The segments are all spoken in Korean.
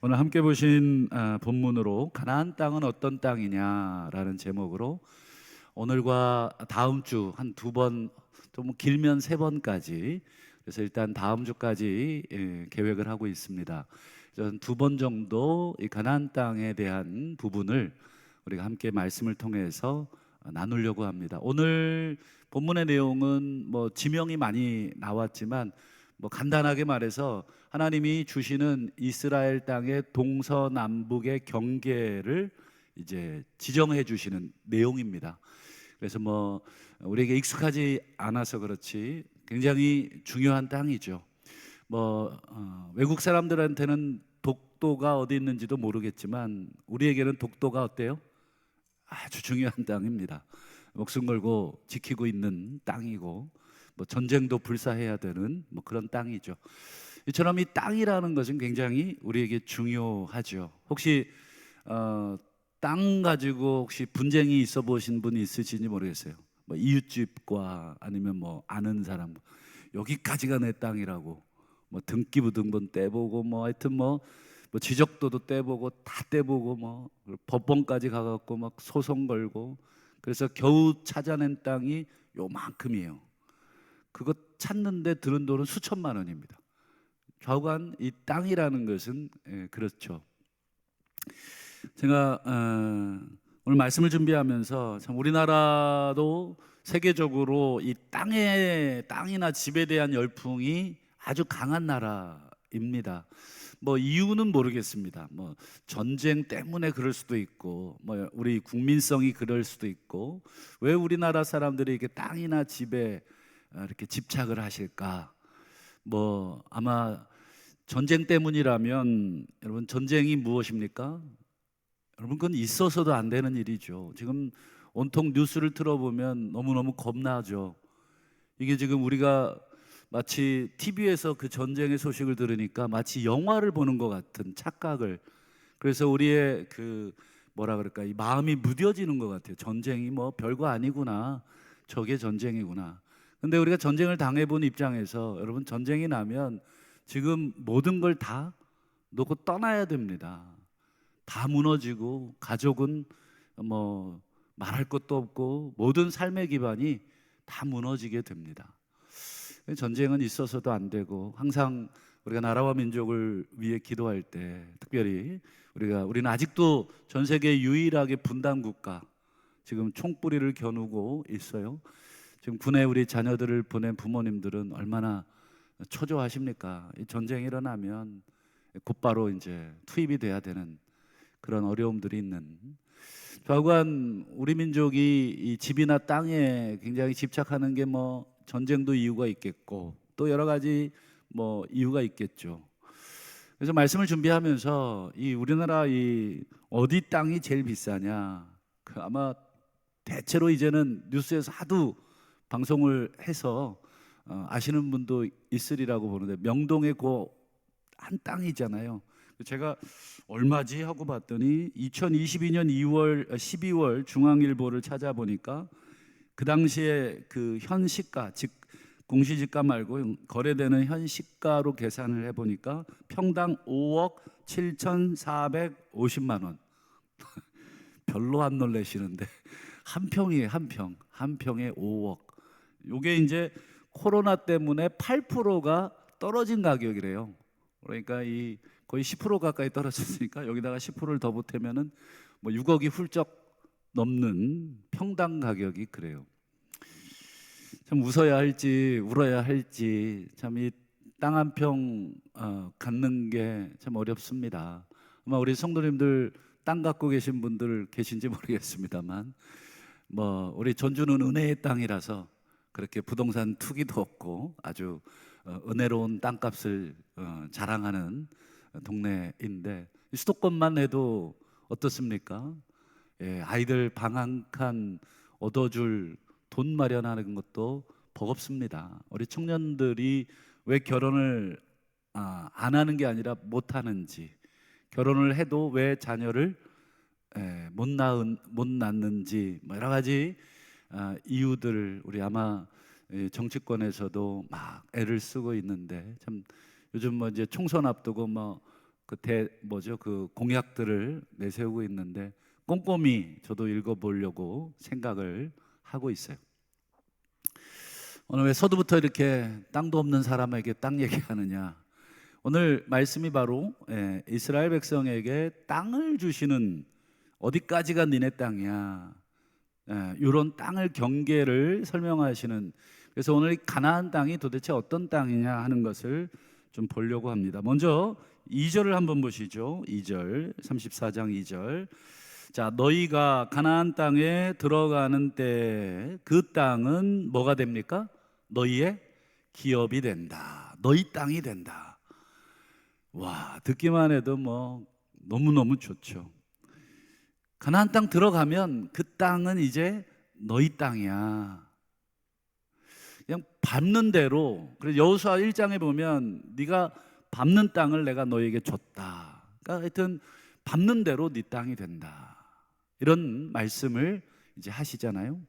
오늘 함께 보신 본문으로 가나안 땅은 어떤 땅이냐라는 제목으로 오늘과 다음 주 한 두 번, 좀 길면 세 번까지, 그래서 일단 다음 주까지 계획을 하고 있습니다. 두 번 정도 이 가나안 땅에 대한 부분을 우리가 함께 말씀을 통해서 나누려고 합니다. 오늘 본문의 내용은 뭐 지명이 많이 나왔지만 뭐 간단하게 말해서 하나님이 주시는 이스라엘 땅의 동서남북의 경계를 이제 지정해 주시는 내용입니다. 그래서 뭐 우리에게 익숙하지 않아서 그렇지 굉장히 중요한 땅이죠. 뭐 외국 사람들한테는 독도가 어디 있는지도 모르겠지만 우리에게는 독도가 어때요? 아주 중요한 땅입니다. 목숨 걸고 지키고 있는 땅이고 뭐 전쟁도 불사해야 되는 뭐 그런 땅이죠. 이처럼 이 땅이라는 것은 굉장히 우리에게 중요하죠. 혹시 땅 가지고 혹시 분쟁이 있어 보신 분이 있으신지 모르겠어요. 뭐 이웃집과 아니면 뭐 아는 사람, 여기까지가 내 땅이라고 뭐 등기부등본 떼보고 뭐 하여튼 뭐 지적도도 떼보고 다 떼보고 뭐 법원까지 가갖고 막 소송 걸고, 그래서 겨우 찾아낸 땅이 요만큼이에요. 그거 찾는데 드는 돈은 수천만 원입니다. 좌우간 이 땅이라는 것은 그렇죠. 제가 오늘 말씀을 준비하면서 참 우리나라도 세계적으로 이 땅이나 집에 대한 열풍이 아주 강한 나라입니다. 뭐 이유는 모르겠습니다. 뭐 전쟁 때문에 그럴 수도 있고, 뭐 우리 국민성이 그럴 수도 있고, 왜 우리나라 사람들이 이렇게 땅이나 집에 이렇게 집착을 하실까? 뭐 아마 전쟁 때문이라면, 여러분 전쟁이 무엇입니까? 여러분 그건 있어서도 안 되는 일이죠. 지금 온통 뉴스를 틀어보면 너무너무 겁나죠. 이게 지금 우리가 마치 TV에서 그 전쟁의 소식을 들으니까 마치 영화를 보는 것 같은 착각을, 그래서 우리의 그 뭐라 그럴까, 이 마음이 무뎌지는 것 같아요. 전쟁이 뭐 별거 아니구나, 저게 전쟁이구나. 근데 우리가 전쟁을 당해본 입장에서 여러분, 전쟁이 나면 지금 모든 걸 다 놓고 떠나야 됩니다. 다 무너지고 가족은 뭐 말할 것도 없고 모든 삶의 기반이 다 무너지게 됩니다. 전쟁은 있어서도 안 되고, 항상 우리가 나라와 민족을 위해 기도할 때 특별히 우리는 아직도 전 세계 유일하게 분단 국가, 지금 총뿌리를 겨누고 있어요. 지금 군에 우리 자녀들을 보낸 부모님들은 얼마나 초조하십니까? 이 전쟁이 일어나면 곧바로 이제 투입이 돼야 되는 그런 어려움들이 있는, 좌우간 우리 민족이 이 집이나 땅에 굉장히 집착하는 게 뭐 전쟁도 이유가 있겠고 또 여러 가지 뭐 이유가 있겠죠. 그래서 말씀을 준비하면서 이 우리나라 이 어디 땅이 제일 비싸냐, 그 아마 대체로 이제는 뉴스에서 하도 방송을 해서 아시는 분도 있으리라고 보는데, 명동의 그 한 땅이잖아요. 제가 얼마지 하고 봤더니 2022년 12월 중앙일보를 찾아보니까 그 당시에 그 현시가, 즉 공시지가 말고 거래되는 현시가로 계산을 해보니까 평당 5억 7,450만 원. 별로 안 놀라시는데 한 평에 5억. 요게 이제 코로나 때문에 8%가 떨어진 가격이래요. 그러니까 이 거의 10% 가까이 떨어졌으니까 여기다가 10%를 더 보태면은 뭐 6억이 훌쩍 넘는 평당 가격이 그래요. 참 웃어야 할지 울어야 할지, 참 이 땅 한 평 갖는 게 참 어렵습니다. 아마 우리 성도님들 땅 갖고 계신 분들 계신지 모르겠습니다만, 뭐 우리 전주는 은혜의 땅이라서 그렇게 부동산 투기도 없고 아주 은혜로운 땅값을 자랑하는 동네인데, 수도권만 해도 어떻습니까? 예, 아이들 방 한 칸 얻어줄 돈 마련하는 것도 버겁습니다. 우리 청년들이 왜 결혼을 안 하는 게 아니라 못 하는지, 결혼을 해도 왜 자녀를 못 낳는지, 뭐 여러 가지 이유들 우리 아마 정치권에서도 막 애를 쓰고 있는데, 참 요즘 뭐 이제 총선 앞두고 뭐 그 공약들을 내세우고 있는데 꼼꼼히 저도 읽어보려고 생각을 하고 있어요. 오늘 왜 서두부터 이렇게 땅도 없는 사람에게 땅 얘기하느냐? 오늘 말씀이 바로 이스라엘 백성에게 땅을 주시는, 어디까지가 니네 땅이야, 이런 땅을 경계를 설명하시는, 그래서 오늘 이 가나안 땅이 도대체 어떤 땅이냐 하는 것을 좀 보려고 합니다. 먼저 2절을 한번 보시죠. 2절, 34장 2절. 자, 너희가 가나안 땅에 들어가는 때 그 땅은 뭐가 됩니까? 너희의 기업이 된다. 너희 땅이 된다. 와, 듣기만 해도 뭐 너무너무 좋죠. 가나안 땅 들어가면 그 땅은 이제 너희 땅이야. 그냥 밟는 대로. 그래서 여호수아 1장에 보면 네가 밟는 땅을 내가 너에게 줬다. 그러니까 하여튼 밟는 대로 네 땅이 된다. 이런 말씀을 이제 하시잖아요.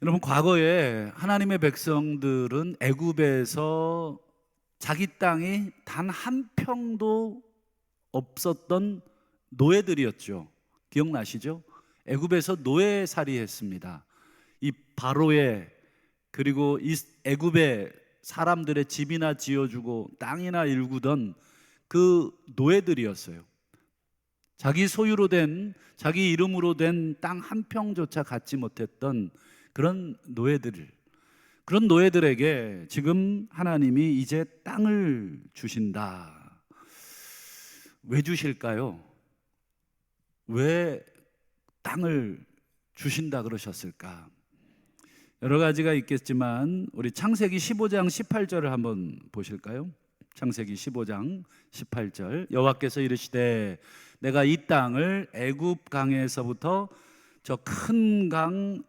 여러분, 과거에 하나님의 백성들은 애굽에서 자기 땅이 단 한 평도 없었던 노예들이었죠. 기억나시죠? 애굽에서 노예살이 했습니다. 이 바로의, 그리고 이 애굽의 사람들의 집이나 지어주고 땅이나 일구던 그 노예들이었어요. 자기 소유로 된, 자기 이름으로 된 땅 한 평조차 갖지 못했던 그런 노예들, 그런 노예들에게 지금 하나님이 이제 땅을 주신다. 왜 주실까요? 왜 땅을 주신다 그러셨을까? 여러 가지가 있겠지만 우리 창세기 15장 18절을 한번 보실까요? 창세기 15장 18절. 여호와께서 이르시되 내가 이 땅을 애굽 강에서부터 저 큰 강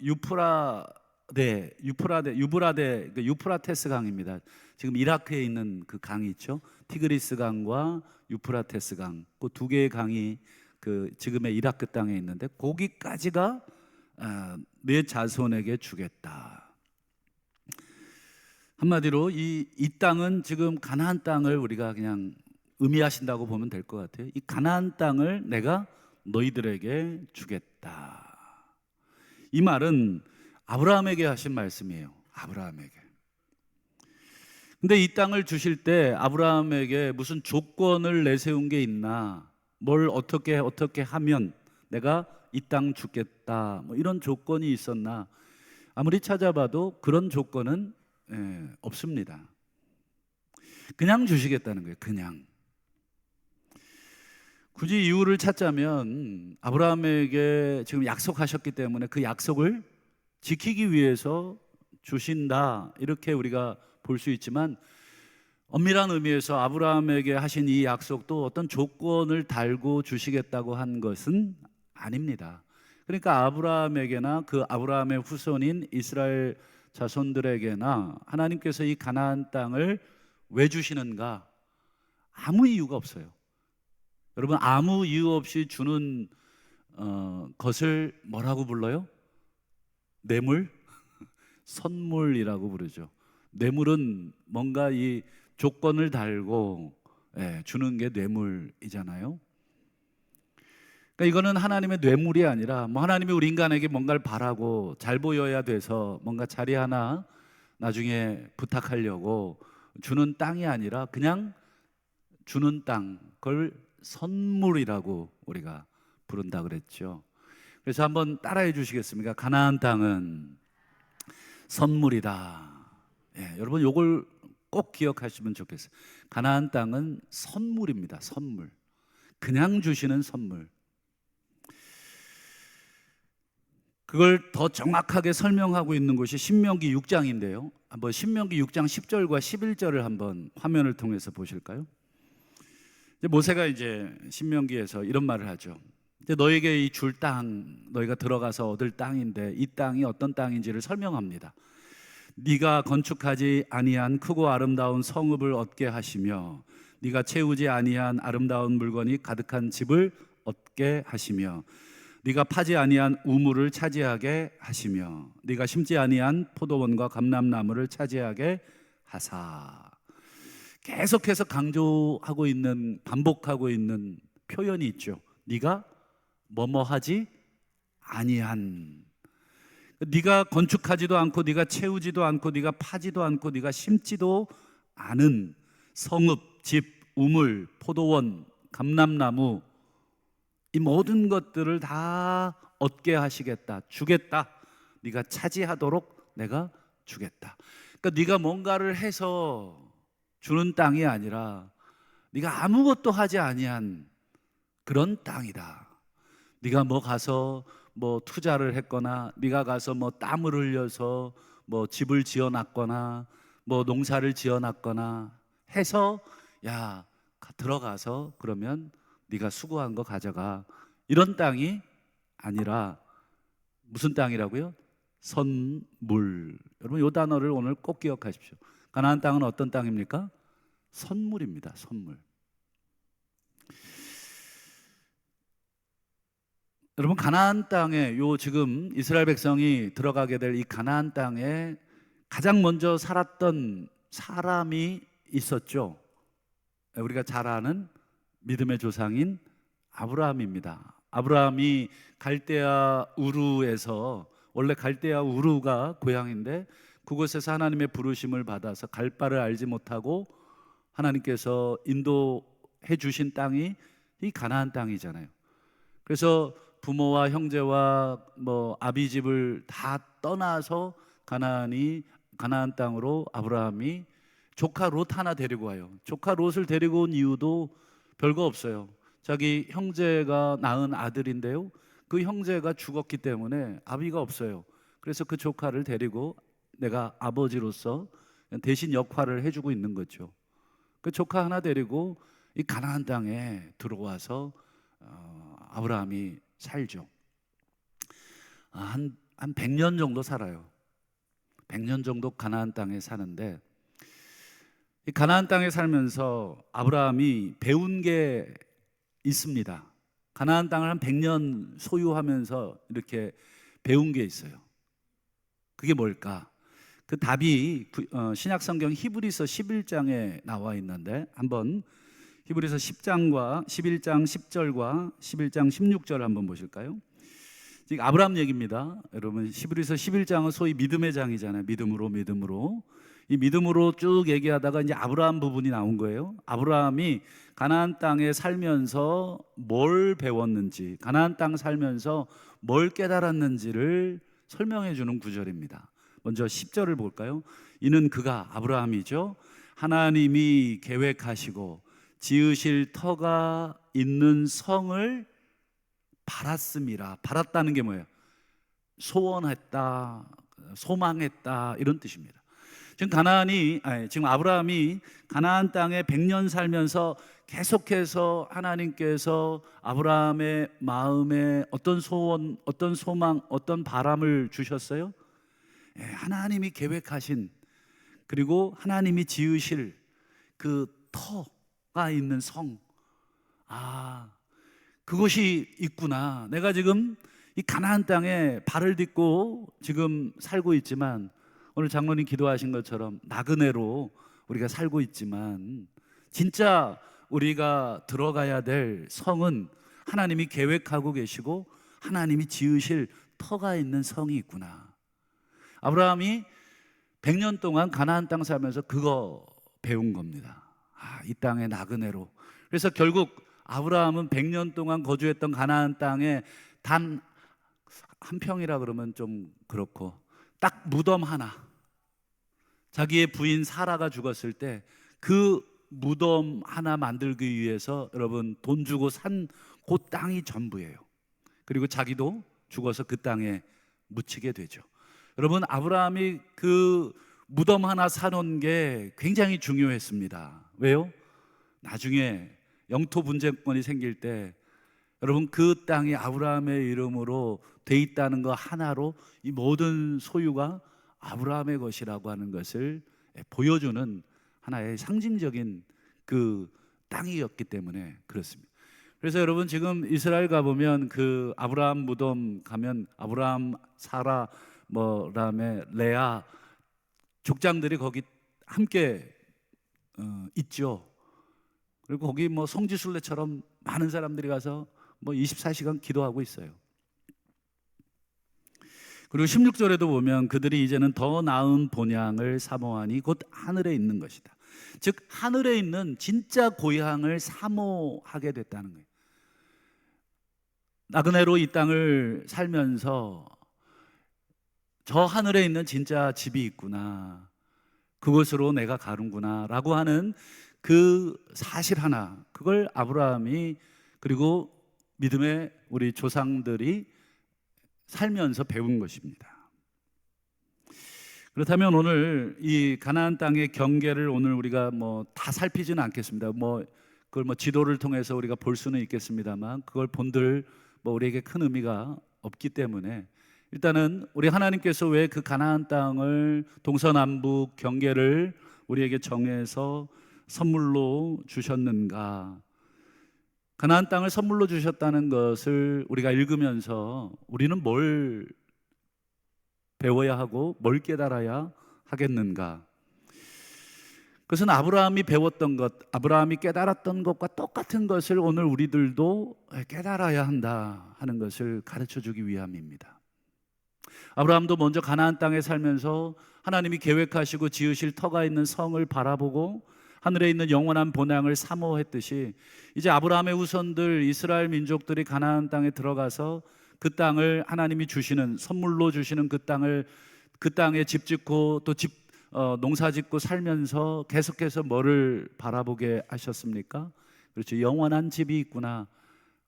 유프라테스 강입니다. 지금 이라크에 있는 그 강이 있죠. 티그리스 강과 유프라테스 강, 그 두 개의 강이 그 지금의 이라크 땅에 있는데 거기까지가 내 자손에게 주겠다. 한마디로 이 땅은 지금 가나안 땅을 우리가 그냥 의미하신다고 보면 될 것 같아요. 이 가나안 땅을 내가 너희들에게 주겠다. 이 말은 아브라함에게 하신 말씀이에요. 아브라함에게. 근데 이 땅을 주실 때 아브라함에게 무슨 조건을 내세운 게 있나? 뭘 어떻게 하면 내가 이 땅 주겠다, 뭐 이런 조건이 있었나? 아무리 찾아봐도 그런 조건은 없습니다. 그냥 주시겠다는 거예요. 그냥. 굳이 이유를 찾자면 아브라함에게 지금 약속하셨기 때문에 그 약속을 지키기 위해서 주신다, 이렇게 우리가 볼 수 있지만 엄밀한 의미에서 아브라함에게 하신 이 약속도 어떤 조건을 달고 주시겠다고 한 것은 아닙니다. 그러니까 아브라함에게나 그 아브라함의 후손인 이스라엘 자손들에게나 하나님께서 이 가나안 땅을 왜 주시는가? 아무 이유가 없어요. 여러분, 아무 이유 없이 주는 것을 뭐라고 불러요? 뇌물? 선물이라고 부르죠. 뇌물은 뭔가 이 조건을 달고 주는 게 뇌물이잖아요. 그러니까 이거는 하나님의 뇌물이 아니라 뭐 하나님이 우리 인간에게 뭔가를 바라고 잘 보여야 돼서 뭔가 자리 하나 나중에 부탁하려고 주는 땅이 아니라 그냥 주는 땅, 그걸 선물이라고 우리가 부른다 그랬죠. 그래서 한번 따라해 주시겠습니까? 가나안 땅은 선물이다. 여러분, 이걸 꼭 기억하시면 좋겠어요. 가나안 땅은 선물입니다. 선물. 그냥 주시는 선물. 그걸 더 정확하게 설명하고 있는 곳이 신명기 6장인데요. 한번 신명기 6장 10절과 11절을 한번 화면을 통해서 보실까요? 모세가 이제 신명기에서 이런 말을 하죠. 이제 너에게 이 줄 땅, 너희가 들어가서 얻을 땅인데 이 땅이 어떤 땅인지를 설명합니다. 네가 건축하지 아니한 크고 아름다운 성읍을 얻게 하시며 네가 채우지 아니한 아름다운 물건이 가득한 집을 얻게 하시며 네가 파지 아니한 우물을 차지하게 하시며 네가 심지 아니한 포도원과 감람나무를 차지하게 하사. 계속해서 강조하고 있는, 반복하고 있는 표현이 있죠. 네가 뭐뭐 하지 아니한. 네가 건축하지도 않고, 네가 채우지도 않고, 네가 파지도 않고, 네가 심지도 않은 성읍, 집, 우물, 포도원, 감람나무, 이 모든 것들을 다 얻게 하시겠다, 주겠다. 네가 차지하도록 내가 주겠다. 그러니까 네가 뭔가를 해서 주는 땅이 아니라 네가 아무것도 하지 아니한 그런 땅이다. 네가 뭐 가서 뭐 투자를 했거나, 네가 가서 뭐 땀을 흘려서 뭐 집을 지어놨거나, 뭐 농사를 지어놨거나 해서, 야, 들어가서 그러면 네가 수고한 거 가져가, 이런 땅이 아니라 무슨 땅이라고요? 선물. 여러분 이 단어를 오늘 꼭 기억하십시오. 가나안 땅은 어떤 땅입니까? 선물입니다. 선물. 여러분 가나안 땅에, 요 지금 이스라엘 백성이 들어가게 될 이 가나안 땅에 가장 먼저 살았던 사람이 있었죠. 우리가 잘 아는 믿음의 조상인 아브라함입니다. 아브라함이 갈대아 우르에서, 원래 갈대아 우르가 고향인데 그곳에서 하나님의 부르심을 받아서 갈 바를 알지 못하고 하나님께서 인도해 주신 땅이 이 가나안 땅이잖아요. 그래서 부모와 형제와 뭐 아비집을 다 떠나서 가나안 땅으로 아브라함이 조카 롯 하나 데리고 와요. 조카 롯을 데리고 온 이유도 별거 없어요. 자기 형제가 낳은 아들인데요, 그 형제가 죽었기 때문에 아비가 없어요. 그래서 그 조카를 데리고 내가 아버지로서 대신 역할을 해주고 있는 거죠. 그 조카 하나 데리고 이 가나안 땅에 들어와서 아브라함이 살죠. 한 100년 정도 살아요. 100년 정도 가나안 땅에 사는데, 이 가나안 땅에 살면서 아브라함이 배운 게 있습니다. 가나안 땅을 한 100년 소유하면서 이렇게 배운 게 있어요. 그게 뭘까? 그 답이 신약 성경 히브리서 11장에 나와 있는데, 한번 히브리서 10장과 11장 10절과 11장 16절 한번 보실까요? 지금 아브라함 얘기입니다. 여러분 히브리서 11장은 소위 믿음의 장이잖아요. 믿음으로 이 믿음으로 쭉 얘기하다가 이제 아브라함 부분이 나온 거예요. 아브라함이 가나안 땅에 살면서 뭘 배웠는지, 가나안 땅 살면서 뭘 깨달았는지를 설명해 주는 구절입니다. 먼저 10절을 볼까요? 이는 그가, 아브라함이죠, 하나님이 계획하시고 지으실 터가 있는 성을 바랐음이라. 바랐다는 게 뭐예요? 소원했다, 소망했다, 이런 뜻입니다. 지금 아브라함이 가나안 땅에 100년 살면서 계속해서 하나님께서 아브라함의 마음에 어떤 소원, 어떤 소망, 어떤 바람을 주셨어요? 하나님이 계획하신, 그리고 하나님이 지으실 그 터가 있는 성, 그것이 있구나. 내가 지금 이 가나안 땅에 발을 딛고 지금 살고 있지만, 오늘 장로님 기도하신 것처럼 나그네로 우리가 살고 있지만, 진짜 우리가 들어가야 될 성은 하나님이 계획하고 계시고 하나님이 지으실 터가 있는 성이 있구나. 아브라함이 100년 동안 가나안 땅 살면서 그거 배운 겁니다. 이 땅의 나그네로. 그래서 결국 아브라함은 100년 동안 거주했던 가나안 땅에 단 한 평이라 그러면 좀 그렇고, 딱 무덤 하나, 자기의 부인 사라가 죽었을 때 그 무덤 하나 만들기 위해서 여러분 돈 주고 산 그 땅이 전부예요. 그리고 자기도 죽어서 그 땅에 묻히게 되죠. 여러분 아브라함이 그 무덤 하나 사놓은 게 굉장히 중요했습니다. 왜요? 나중에 영토 분쟁권이 생길 때 여러분 그 땅이 아브라함의 이름으로 돼 있다는 거 하나로 이 모든 소유가 아브라함의 것이라고 하는 것을 보여주는 하나의 상징적인 그 땅이었기 때문에 그렇습니다. 그래서 여러분 지금 이스라엘 가보면 그 아브라함 무덤 가면 아브라함, 사라, 그다음에 레아 족장들이 거기 함께 있죠. 그리고 거기 뭐 성지순례처럼 많은 사람들이 가서 뭐 24시간 기도하고 있어요. 그리고 16절에도 보면 그들이 이제는 더 나은 본향을 사모하니 곧 하늘에 있는 것이다. 즉 하늘에 있는 진짜 고향을 사모하게 됐다는 거예요. 나그네로 이 땅을 살면서 저 하늘에 있는 진짜 집이 있구나, 그곳으로 내가 가는구나 라고 하는 그 사실 하나, 그걸 아브라함이 그리고 믿음의 우리 조상들이 살면서 배운 것입니다. 그렇다면 오늘 이 가나안 땅의 경계를 오늘 우리가 뭐 다 살피지는 않겠습니다. 그걸 지도를 통해서 우리가 볼 수는 있겠습니다만 그걸 본들 우리에게 큰 의미가 없기 때문에 일단은 우리 하나님께서 왜 그 가나안 땅을 동서남북 경계를 우리에게 정해서 선물로 주셨는가? 가나안 땅을 선물로 주셨다는 것을 우리가 읽으면서 우리는 뭘 배워야 하고 뭘 깨달아야 하겠는가? 그것은 아브라함이 배웠던 것, 아브라함이 깨달았던 것과 똑같은 것을 오늘 우리들도 깨달아야 한다 하는 것을 가르쳐 주기 위함입니다. 아브라함도 먼저 가나안 땅에 살면서 하나님이 계획하시고 지으실 터가 있는 성을 바라보고 하늘에 있는 영원한 본향을 사모했듯이 이제 아브라함의 후손들 이스라엘 민족들이 가나안 땅에 들어가서 그 땅을 하나님이 주시는 선물로 주시는 그 땅에 집 짓고 또 농사 짓고 살면서 계속해서 뭐를 바라보게 하셨습니까? 그렇죠. 영원한 집이 있구나,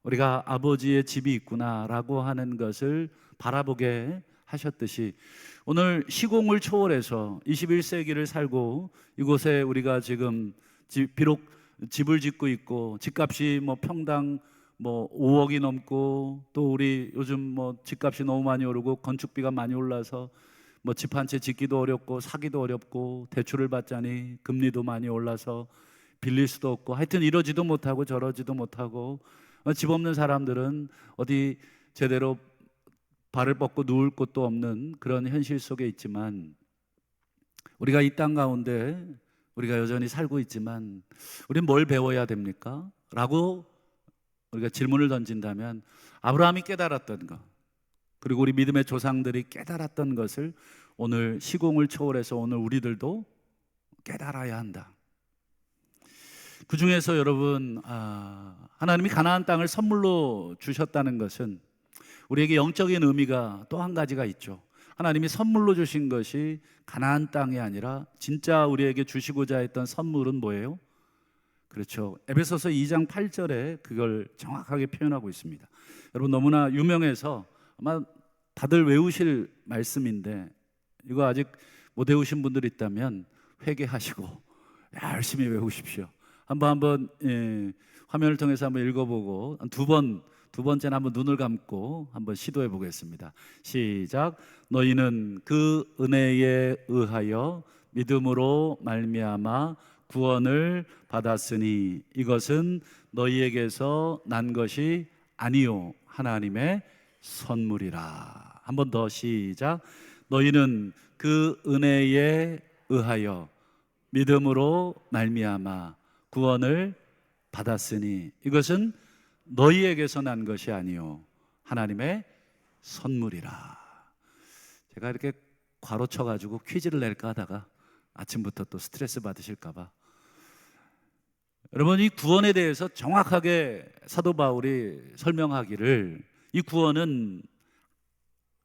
우리가 아버지의 집이 있구나 라고 하는 것을 바라보게 하셨듯이 오늘 시공을 초월해서 21세기를 살고 이곳에 우리가 지금 비록 집을 짓고 있고 집값이 평당 5억이 넘고 또 우리 요즘 집값이 너무 많이 오르고 건축비가 많이 올라서 집 한 채 짓기도 어렵고 사기도 어렵고 대출을 받자니 금리도 많이 올라서 빌릴 수도 없고 하여튼 이러지도 못하고 저러지도 못하고 집 없는 사람들은 어디 제대로 발을 뻗고 누울 곳도 없는 그런 현실 속에 있지만 우리가 이 땅 가운데 우리가 여전히 살고 있지만 우리는 뭘 배워야 됩니까? 라고 우리가 질문을 던진다면 아브라함이 깨달았던 것 그리고 우리 믿음의 조상들이 깨달았던 것을 오늘 시공을 초월해서 오늘 우리들도 깨달아야 한다. 그 중에서 여러분 하나님이 가나안 땅을 선물로 주셨다는 것은 우리에게 영적인 의미가 또 한 가지가 있죠. 하나님이 선물로 주신 것이 가나안 땅이 아니라 진짜 우리에게 주시고자 했던 선물은 뭐예요? 그렇죠. 에베소서 2장 8절에 그걸 정확하게 표현하고 있습니다. 여러분 너무나 유명해서 아마 다들 외우실 말씀인데 이거 아직 못 외우신 분들 있다면 회개하시고 열심히 외우십시오. 한번 화면을 통해서 한번 읽어보고 두 번째는 한번 눈을 감고 한번 시도해 보겠습니다. 시작. 너희는 그 은혜에 의하여 믿음으로 말미암아 구원을 받았으니 이것은 너희에게서 난 것이 아니요 하나님의 선물이라. 한번 더 시작. 너희는 그 은혜에 의하여 믿음으로 말미암아 구원을 받았으니 이것은 너희에게서 난 것이 아니요 하나님의 선물이라. 제가 이렇게 괄호 쳐가지고 퀴즈를 낼까 하다가 아침부터 또 스트레스 받으실까 봐. 여러분 이 구원에 대해서 정확하게 사도 바울이 설명하기를 이 구원은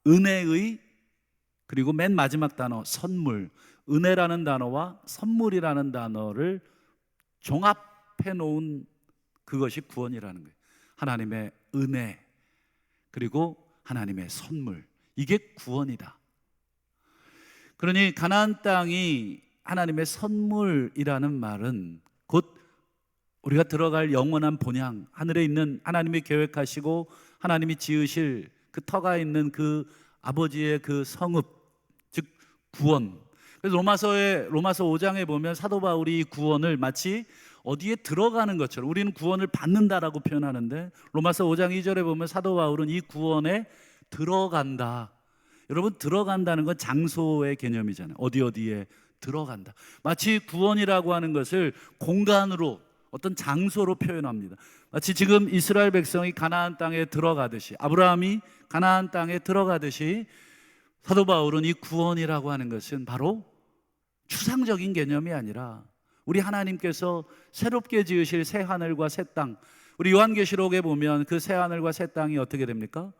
은혜의 그리고 맨 마지막 단어 선물, 은혜라는 단어와 선물이라는 단어를 종합해 놓은 그것이 구원이라는 거예요. 하나님의 은혜 그리고 하나님의 선물, 이게 구원이다. 그러니 가나안 땅이 하나님의 선물이라는 말은 곧 우리가 들어갈 영원한 본향, 하늘에 있는 하나님이 계획하시고 하나님이 지으실 그 터가 있는 그 아버지의 그 성읍, 즉 구원. 그래서 로마서 5장에 보면 사도 바울이 이 구원을 마치 어디에 들어가는 것처럼, 우리는 구원을 받는다라고 표현하는데 로마서 5장 2절에 보면 사도 바울은 이 구원에 들어간다. 여러분 들어간다는 건 장소의 개념이잖아요. 어디에 들어간다. 마치 구원이라고 하는 것을 공간으로, 어떤 장소로 표현합니다. 마치 지금 이스라엘 백성이 가나안 땅에 들어가듯이, 아브라함이 가나안 땅에 들어가듯이, 사도 바울은 이 구원이라고 하는 것은 바로 추상적인 개념이 아니라 우리 하나님께서 새롭게 지으실 새 하늘과 새 땅, 우리 요한계시록에 보면 그 새 하늘과 새 땅이 어떻게 됩니까?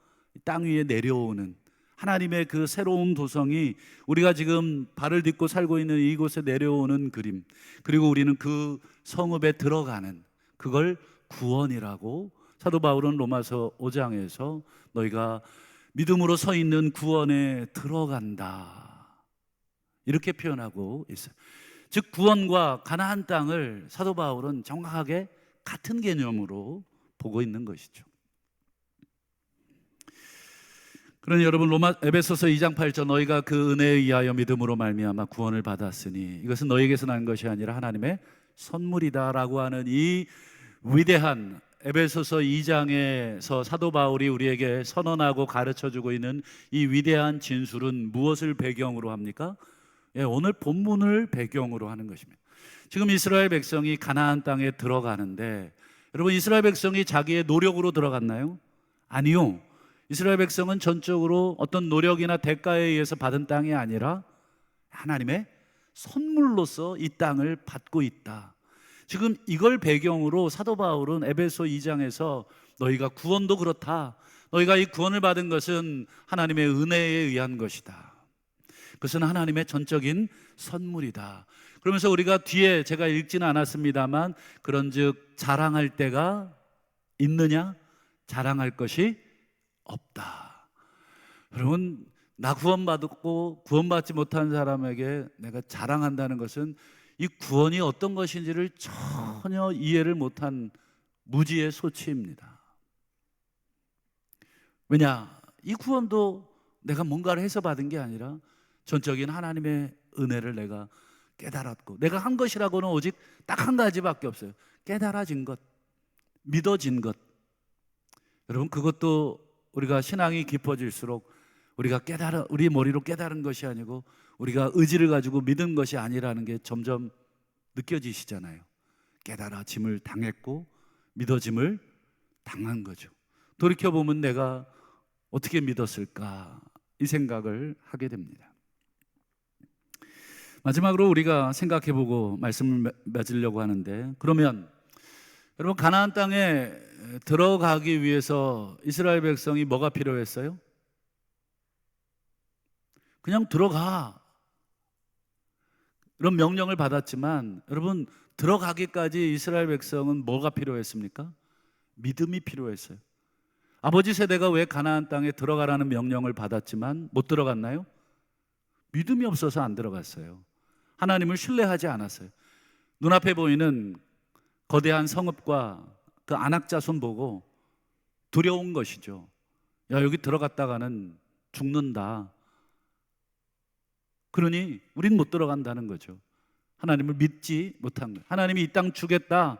땅 위에 내려오는 하나님의 그 새로운 도성이 우리가 지금 발을 딛고 살고 있는 이곳에 내려오는 그림, 그리고 우리는 그 성읍에 들어가는, 그걸 구원이라고 사도 바울은 로마서 5장에서 너희가 믿음으로 서 있는 구원에 들어간다, 이렇게 표현하고 있어요. 즉 구원과 가나안 땅을 사도 바울은 정확하게 같은 개념으로 보고 있는 것이죠. 그러니 여러분, 에베소서 2장 8절, 너희가 그 은혜에 의하여 믿음으로 말미암아 구원을 받았으니 이것은 너희에게서 난 것이 아니라 하나님의 선물이다라고 하는 이 위대한 에베소서 2장에서 사도 바울이 우리에게 선언하고 가르쳐주고 있는 이 위대한 진술은 무엇을 배경으로 합니까? 오늘 본문을 배경으로 하는 것입니다. 지금 이스라엘 백성이 가나안 땅에 들어가는데, 여러분, 이스라엘 백성이 자기의 노력으로 들어갔나요? 아니요. 이스라엘 백성은 전적으로 어떤 노력이나 대가에 의해서 받은 땅이 아니라 하나님의 선물로서 이 땅을 받고 있다. 지금 이걸 배경으로 사도 바울은 에베소 2장에서 너희가 구원도 그렇다, 너희가 이 구원을 받은 것은 하나님의 은혜에 의한 것이다, 그것은 하나님의 전적인 선물이다. 그러면서 우리가 뒤에 제가 읽지는 않았습니다만, 그런즉 자랑할 때가 있느냐? 자랑할 것이 없다. 여러분, 나 구원받았고 구원받지 못한 사람에게 내가 자랑한다는 것은 이 구원이 어떤 것인지를 전혀 이해를 못한 무지의 소치입니다. 왜냐? 이 구원도 내가 뭔가를 해서 받은 게 아니라 전적인 하나님의 은혜를 내가 깨달았고, 내가 한 것이라고는 오직 딱 한 가지밖에 없어요. 깨달아진 것, 믿어진 것. 여러분, 그것도 우리가 신앙이 깊어질수록 우리가 우리 머리로 깨달은 것이 아니고 우리가 의지를 가지고 믿은 것이 아니라는 게 점점 느껴지시잖아요. 깨달아짐을 당했고 믿어짐을 당한 거죠. 돌이켜보면 내가 어떻게 믿었을까, 이 생각을 하게 됩니다. 마지막으로 우리가 생각해보고 말씀을 맺으려고 하는데, 그러면 여러분, 가나안 땅에 들어가기 위해서 이스라엘 백성이 뭐가 필요했어요? 그냥 들어가, 이런 명령을 받았지만, 여러분, 들어가기까지 이스라엘 백성은 뭐가 필요했습니까? 믿음이 필요했어요. 아버지 세대가 왜 가나안 땅에 들어가라는 명령을 받았지만 못 들어갔나요? 믿음이 없어서 안 들어갔어요. 하나님을 신뢰하지 않았어요. 눈앞에 보이는 거대한 성읍과 그 안악자손 보고 두려운 것이죠. 야, 여기 들어갔다가는 죽는다. 그러니 우린 못 들어간다는 거죠. 하나님을 믿지 못한 거예요. 하나님이 이 땅 주겠다,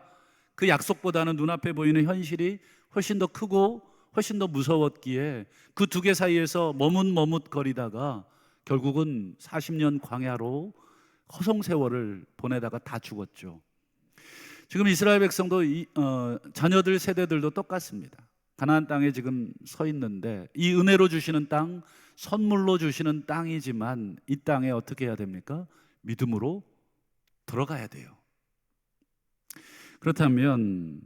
그 약속보다는 눈앞에 보이는 현실이 훨씬 더 크고 훨씬 더 무서웠기에 그 두 개 사이에서 머뭇거리다가 결국은 40년 광야로 허송세월을 보내다가 다 죽었죠. 지금 이스라엘 백성도 자녀들 세대들도 똑같습니다. 가나안 땅에 지금 서 있는데, 이 은혜로 주시는 땅, 선물로 주시는 땅이지만 이 땅에 어떻게 해야 됩니까? 믿음으로 들어가야 돼요. 그렇다면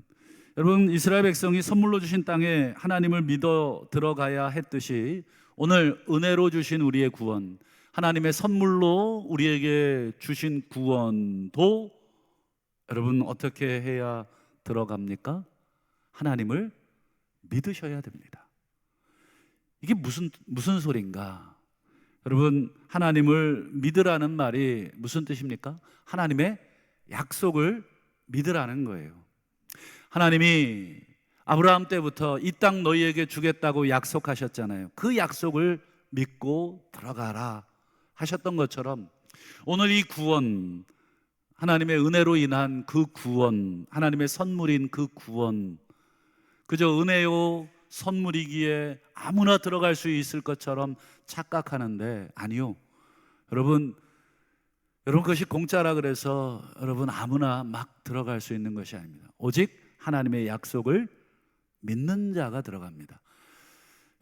여러분, 이스라엘 백성이 선물로 주신 땅에 하나님을 믿어 들어가야 했듯이 오늘 은혜로 주신 우리의 구원, 하나님의 선물로 우리에게 주신 구원도 여러분 어떻게 해야 들어갑니까? 하나님을 믿으셔야 됩니다. 이게 무슨 소린가? 여러분, 하나님을 믿으라는 말이 무슨 뜻입니까? 하나님의 약속을 믿으라는 거예요. 하나님이 아브라함 때부터 이 땅 너희에게 주겠다고 약속하셨잖아요. 그 약속을 믿고 들어가라 하셨던 것처럼 오늘 이 구원, 하나님의 은혜로 인한 그 구원, 하나님의 선물인 그 구원, 그저 은혜요 선물이기에 아무나 들어갈 수 있을 것처럼 착각하는데, 아니요. 여러분, 여러분, 그것이 공짜라 그래서 여러분 아무나 막 들어갈 수 있는 것이 아닙니다. 오직 하나님의 약속을 믿는 자가 들어갑니다.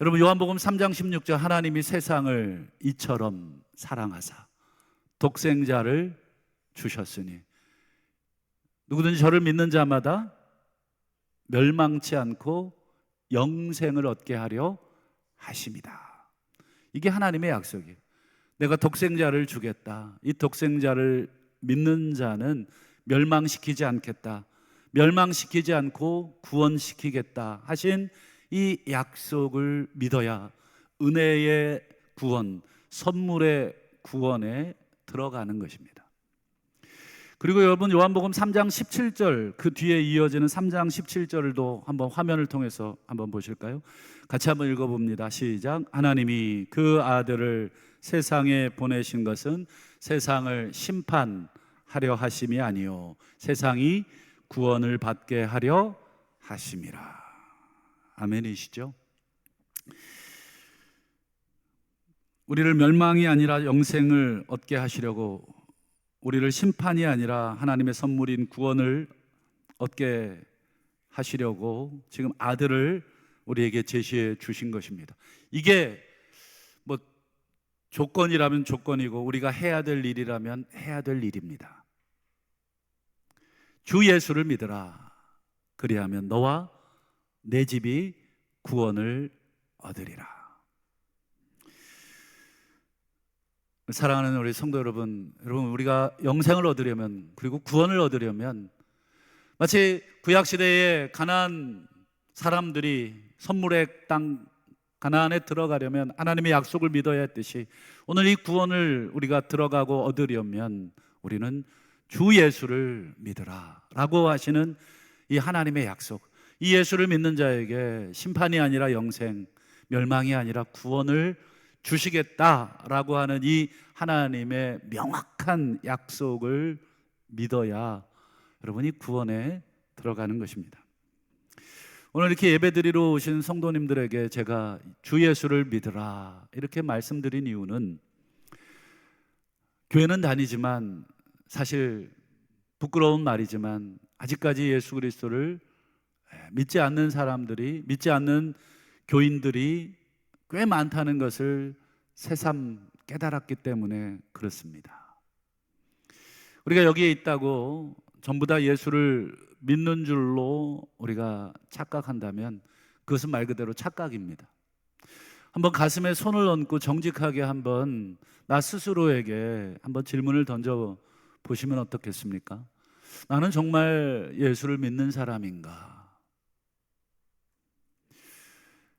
여러분, 요한복음 3장 16절, 하나님이 세상을 이처럼 사랑하사 독생자를 주셨으니 누구든지 저를 믿는 자마다 멸망치 않고 영생을 얻게 하려 하심이다. 이게 하나님의 약속이에요. 내가 독생자를 주겠다. 이 독생자를 믿는 자는 멸망시키지 않겠다. 멸망시키지 않고 구원시키겠다 하신 이 약속을 믿어야 은혜의 구원, 선물의 구원에 들어가는 것입니다. 그리고 여러분, 요한복음 3장 17절, 그 뒤에 이어지는 3장 17절도 한번 화면을 통해서 한번 보실까요? 같이 한번 읽어봅니다. 시작. 하나님이 그 아들을 세상에 보내신 것은 세상을 심판하려 하심이 아니요 세상이 구원을 받게 하려 하심이라. 아멘이시죠? 우리를 멸망이 아니라 영생을 얻게 하시려고, 우리를 심판이 아니라 하나님의 선물인 구원을 얻게 하시려고 지금 아들을 우리에게 제시해 주신 것입니다. 이게 뭐 조건이라면 조건이고 우리가 해야 될 일이라면 해야 될 일입니다. 주 예수를 믿으라. 그리하면 너와 내 집이 구원을 얻으리라. 사랑하는 우리 성도 여러분, 우리가 영생을 얻으려면, 그리고 구원을 얻으려면, 마치 구약시대의 가나안 사람들이 선물의 땅 가나안에 들어가려면 하나님의 약속을 믿어야 했듯이, 오늘 이 구원을 우리가 들어가고 얻으려면 우리는 주 예수를 믿으라 라고 하시는 이 하나님의 약속, 이 예수를 믿는 자에게 심판이 아니라 영생, 멸망이 아니라 구원을 주시겠다라고 하는 이 하나님의 명확한 약속을 믿어야 여러분이 구원에 들어가는 것입니다. 오늘 이렇게 예배드리러 오신 성도님들에게 제가 주 예수를 믿으라 이렇게 말씀드린 이유는, 교회는 다니지만 사실 부끄러운 말이지만 아직까지 예수 그리스도를 믿지 않는 사람들이, 믿지 않는 교인들이 꽤 많다는 것을 새삼 깨달았기 때문에 그렇습니다. 우리가 여기에 있다고 전부 다 예수를 믿는 줄로 우리가 착각한다면 그것은 말 그대로 착각입니다. 한번 가슴에 손을 얹고 정직하게 한번 나 스스로에게 한번 질문을 던져 보시면 어떻겠습니까? 나는 정말 예수를 믿는 사람인가?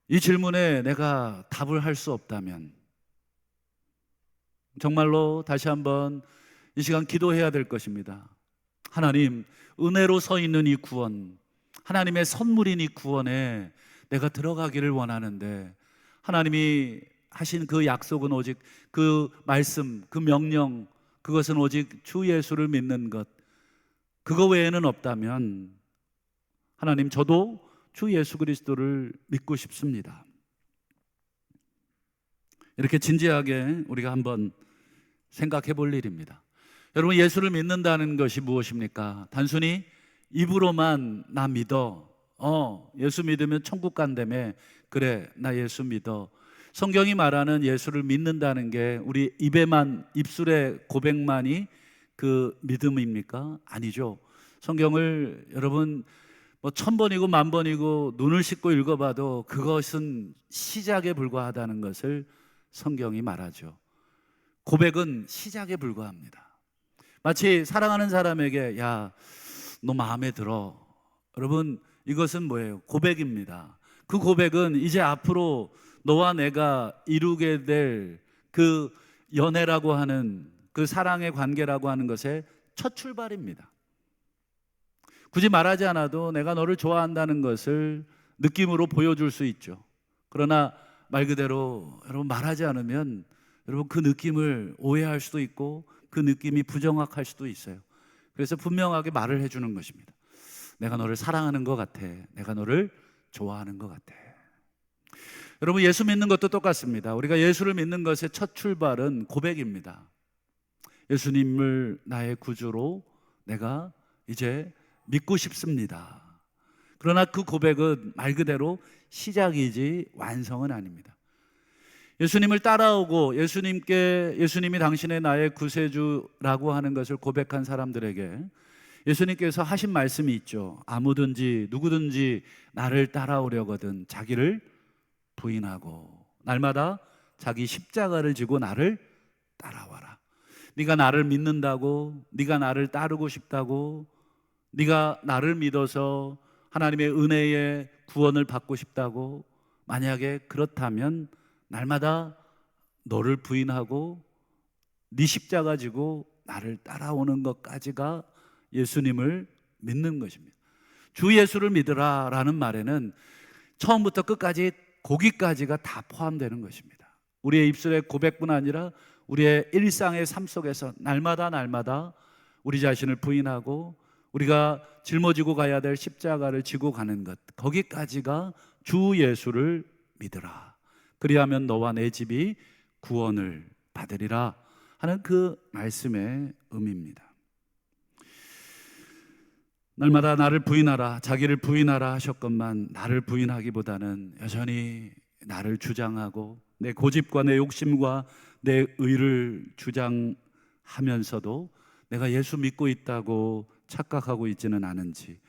이 질문에 내가 답을 할 수 없다면 정말로 다시 한번 이 시간 기도해야 될 것입니다. 하나님, 은혜로 서 있는 이 구원, 하나님의 선물인 이 구원에 내가 들어가기를 원하는데, 하나님이 하신 그 약속은 오직 그 말씀, 그 명령, 그것은 오직 주 예수를 믿는 것, 그거 외에는 없다면 하나님, 저도 주 예수 그리스도를 믿고 싶습니다. 이렇게 진지하게 우리가 한번 생각해 볼 일입니다. 여러분, 예수를 믿는다는 것이 무엇입니까? 단순히 입으로만 나 믿어, 예수 믿으면 천국 간다며, 그래 나 예수 믿어. 성경이 말하는 예수를 믿는다는 게 우리 입에만, 입술의 고백만이 그 믿음입니까? 아니죠. 성경을 여러분 뭐 1000번이고 10,000번이고 눈을 씻고 읽어봐도 그것은 시작에 불과하다는 것을 성경이 말하죠. 고백은 시작에 불과합니다. 마치 사랑하는 사람에게 야, 너 마음에 들어. 여러분, 이것은 뭐예요? 고백입니다. 그 고백은 이제 앞으로 너와 내가 이루게 될 그 연애라고 하는, 그 사랑의 관계라고 하는 것의 첫 출발입니다. 굳이 말하지 않아도 내가 너를 좋아한다는 것을 느낌으로 보여줄 수 있죠. 그러나 말 그대로 여러분 말하지 않으면 여러분 그 느낌을 오해할 수도 있고 그 느낌이 부정확할 수도 있어요. 그래서 분명하게 말을 해주는 것입니다. 내가 너를 사랑하는 것 같아. 내가 너를 좋아하는 것 같아. 여러분, 예수 믿는 것도 똑같습니다. 우리가 예수를 믿는 것의 첫 출발은 고백입니다. 예수님을 나의 구주로 내가 이제 믿고 싶습니다. 그러나 그 고백은 말 그대로 시작이지 완성은 아닙니다. 예수님을 따라오고 예수님이 당신의 나의 구세주라고 하는 것을 고백한 사람들에게 예수님께서 하신 말씀이 있죠. 아무든지 누구든지 나를 따라오려거든 자기를 부인하고 날마다 자기 십자가를 지고 나를 따라와라. 네가 나를 믿는다고, 네가 나를 따르고 싶다고, 네가 나를 믿어서 하나님의 은혜의 구원을 받고 싶다고, 만약에 그렇다면 날마다 너를 부인하고 네 십자가 지고 나를 따라오는 것까지가 예수님을 믿는 것입니다. 주 예수를 믿으라 라는 말에는 처음부터 끝까지 거기까지가 다 포함되는 것입니다. 우리의 입술의 고백뿐 아니라 우리의 일상의 삶 속에서 날마다 우리 자신을 부인하고 우리가 짊어지고 가야 될 십자가를 지고 가는 것, 거기까지가 주 예수를 믿으라. 그리하면 너와 내 집이 구원을 받으리라 하는 그 말씀의 의미입니다. 날마다 나를 부인하라, 자기를 부인하라 하셨건만 나를 부인하기보다는 여전히 나를 주장하고 내 고집과 내 욕심과 내 의를 주장하면서도 내가 예수 믿고 있다고 착각하고 있지는 않은지,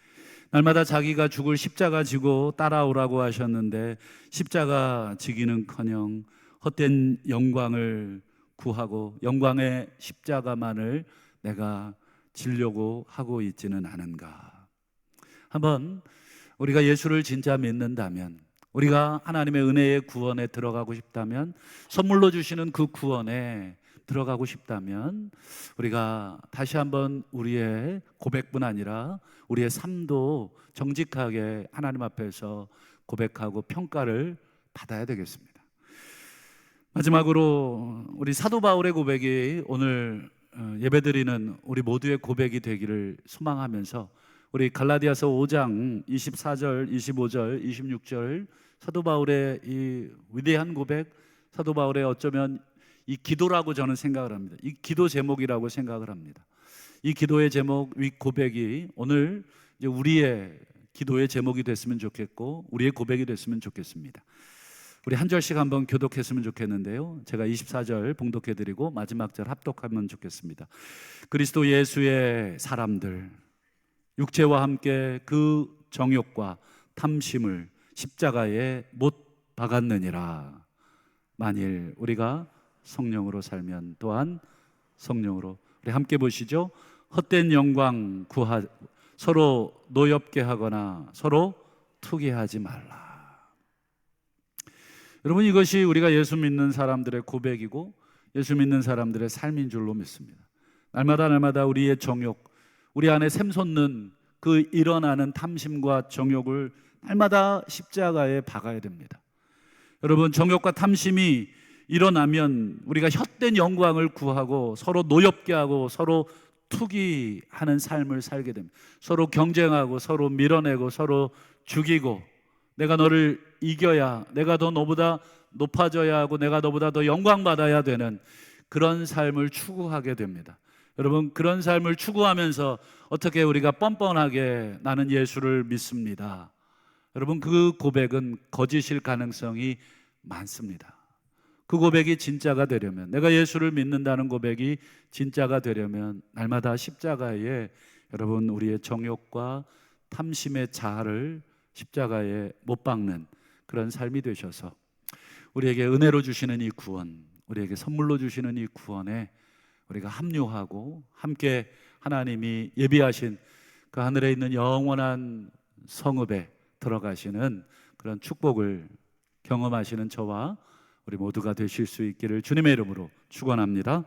날마다 자기가 죽을 십자가 지고 따라오라고 하셨는데 십자가 지기는커녕 헛된 영광을 구하고 영광의 십자가만을 내가 지려고 하고 있지는 않은가. 한번 우리가 예수를 진짜 믿는다면, 우리가 하나님의 은혜의 구원에 들어가고 싶다면, 선물로 주시는 그 구원에 들어가고 싶다면 우리가 다시 한번 우리의 고백뿐 아니라 우리의 삶도 정직하게 하나님 앞에서 고백하고 평가를 받아야 되겠습니다. 마지막으로 우리 사도 바울의 고백이 오늘 예배드리는 우리 모두의 고백이 되기를 소망하면서 우리 갈라디아서 5장 24절, 25절, 26절 사도 바울의 이 위대한 고백, 사도 바울의 어쩌면 이 기도라고 저는 생각을 합니다. 이 기도 제목이라고 생각을 합니다. 이 기도의 제목, 이 고백이 오늘 이제 우리의 기도의 제목이 됐으면 좋겠고 우리의 고백이 됐으면 좋겠습니다. 우리 한 절씩 한번 교독했으면 좋겠는데요, 제가 24절 봉독해드리고 마지막 절 합독하면 좋겠습니다. 그리스도 예수의 사람들, 육체와 함께 그 정욕과 탐심을 십자가에 못 박았느니라. 만일 우리가 성령으로 살면 또한 성령으로, 우리 함께 보시죠. 헛된 영광 서로 노엽게 하거나 서로 투기하지 말라. 여러분, 이것이 우리가 예수 믿는 사람들의 고백이고 예수 믿는 사람들의 삶인 줄로 믿습니다. 날마다 우리의 정욕, 우리 안에 샘솟는 그 일어나는 탐심과 정욕을 날마다 십자가에 박아야 됩니다. 여러분, 정욕과 탐심이 일어나면 우리가 헛된 영광을 구하고 서로 노엽게 하고 서로 투기하는 삶을 살게 됩니다. 서로 경쟁하고 서로 밀어내고 서로 죽이고, 내가 너를 이겨야, 내가 너보다 높아져야 하고 내가 너보다 더 영광받아야 되는 그런 삶을 추구하게 됩니다. 여러분, 그런 삶을 추구하면서 어떻게 우리가 뻔뻔하게 나는 예수를 믿습니다, 여러분, 그 고백은 거짓일 가능성이 많습니다. 그 고백이 진짜가 되려면, 내가 예수를 믿는다는 고백이 진짜가 되려면 날마다 십자가에 여러분 우리의 정욕과 탐심의 자아를 십자가에 못 박는 그런 삶이 되셔서 우리에게 은혜로 주시는 이 구원, 우리에게 선물로 주시는 이 구원에 우리가 합류하고 함께 하나님이 예비하신 그 하늘에 있는 영원한 성읍에 들어가시는 그런 축복을 경험하시는 저와 우리 모두가 되실 수 있기를 주님의 이름으로 축원합니다.